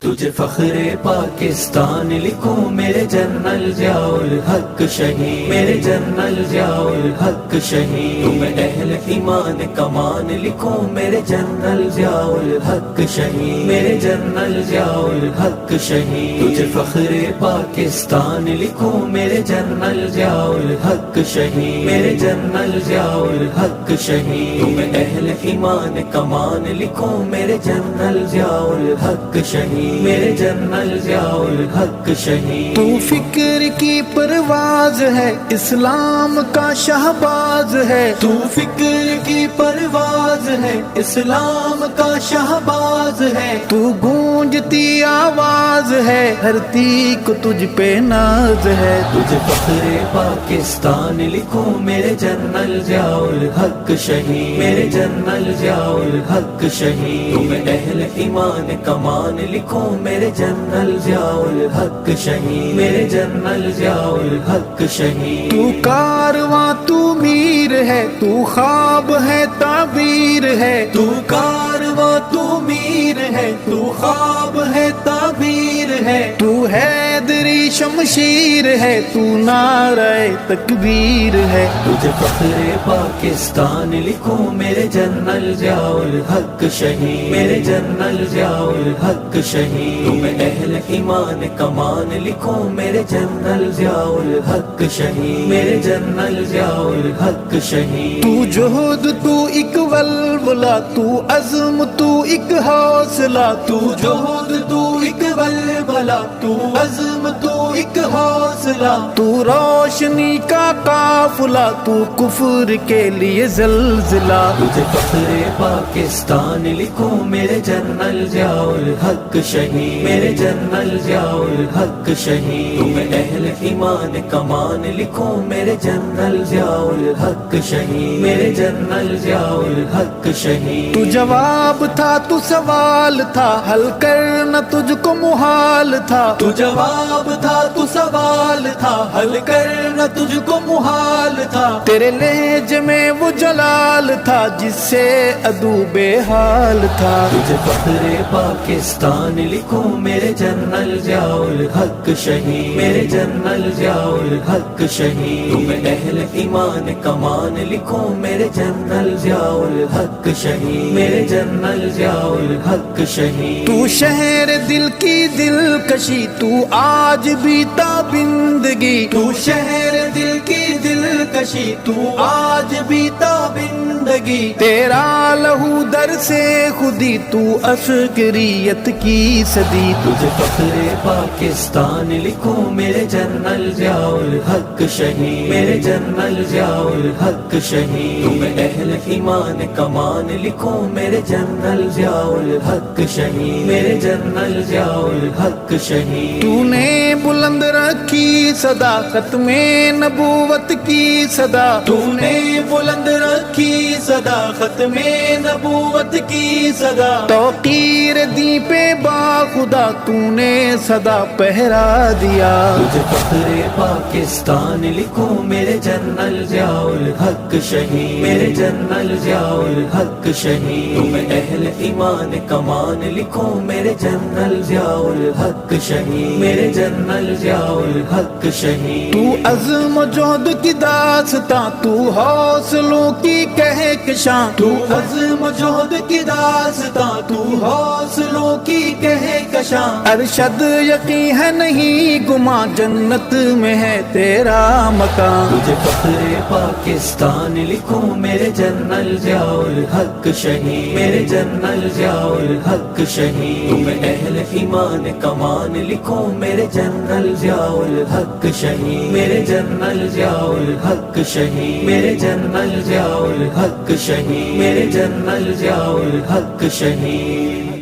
تجھے فخر پاکستان لکھوں میرے جنرل ضیاء الحق شہید، میرے جنرل ضیاء الحق شہید، تم اہل ایمان کمان لکھوں میرے جنرل ضیاء الحق شہید، میرے جنرل ضیاء الحق شہید، تجھے فخر پاکستان لکھوں میرے جنرل ضیاء الحق شہید، میرے جنرل ضیاء الحق شہید، تم اہل ایمان کمان لکھوں میرے جنرل ضیاء الحق شہید، میرے جنرل ضیاء الحق شہید، تو فکر کی پرواز ہے اسلام کا شہباز ہے، تو فکر کی پرواز ہے اسلام کا شہباز ہے، تو گونجتی آواز ہے دھرتی کو تجھ پہ ناز ہے، تجھے فخر پاکستان لکھوں میرے جنرل ضیاء الحق شہید، میرے جنرل ضیاء الحق شہید، تم اہل ایمان کمان لکھوں میرے جنرل ضیاء الحق شہید، میرے جنرل ضیاء الحق شہید، تو کارواں تو میر ہے، تو خواب ہے تعبیر ہے، تو کارواں تو میر ہے، تو خواب ہے تعبیر ہے، تو حیدری شمشیر ہے، تو نعرہ تکبیر ہے، تجھے فخر پاکستان لکھوں میرے جنرل ضیاء الحق شہید، میرے جنرل ضیاء الحق شہید، تم اہل ایمان کمان لکھوں میرے جنرل ضیاء الحق شہید، میرے جنرل ضیاء الحق شہید، تو جہد تو ایک ولولہ، تو عزم تو ایک حوصلہ، تو جہد تو ایک ولولہ، تو عزم تو ایک حوصلہ، تو روشنی کا قافلہ، تو کفر کے لیے زلزلہ، تجھے فخر پاکستان لکھوں میرے جنرل ضیاء الحق شہید، میرے جنرل ضیاء الحق شہید، تم اہل ایمان کمان لکھوں میرے جنرل ضیاء الحق شہید، میرے جنرل ضیاء الحق شہید، تو جواب تھا تو سوال تھا، حل کرنا تجھ کو محال تھا، تو جواب تھا تو سوال تھا، حل کرنا تجھ کو محال تھا، تیرے لہجے میں وہ جلال تھا جس سے عدو بے حال تھا، تجھے فخر پاکستان لکھوں میرے جنرل ضیاء الحق شہید، میرے جنرل ضیاء الحق شہید، تم اہل ایمان کمان لکھوں میرے جنرل ضیاء الحق شہید، میرے جنرل ضیاء الحق شہید، تو شہر دل کی دلکشی، تو آج بھی تابندگی، تو شہر دل کی دلکشی، تو آج بھی تابندگی، تیرا لہو در سے خودی، تو عسکریت کی صدی، تجھے فخر پاکستان لکھوں میرے جنرل ضیاء الحق شہید، میرے جنرل ضیاء الحق شہید، تم اہل ایمان کمان لکھوں میرے جنرل ضیاء الحق شہید، میرے جنرل ضیاء الحق شہید، تو نے بلند رکھی صداقت میں نبوت کی صدا، تو نے بلند رکھی صداقت میں نبوت کی صدا، توقیر دی پہ با خدا تو نے صدا پہرا دیا، تجھے فخر پاکستان لکھوں میرے جنرل ضیاء الحق شہید، میرے جنرل ضیاء الحق شہید، تم اہل ایمان کمان لکھوں میرے جنرل ضیاء الحق شہید، میرے جنرل ضیاء الحق شہید، تو عزم و جہد کی داستاں، تو حوصلوں کی کہکشاں، تو عزم و جہد کی داستاں، تو حوصلوں کی کہکشاں، ارشد یقین ہے نہیں گماں، جنت میں ہے تیرا مکان، تجھے فخر پاکستان لکھوں میرے جنرل ضیاء الحق شہید، میرے جنرل ضیاء الحق شہید، تم اہل ایمان کمان لکھوں میرے جنرل ضیاء الحق شہید، میرے جنرل ضیاء الحق شہید، میرے جنرل ضیاء الحق شہید، میرے جنرل ضیاء الحق شہید۔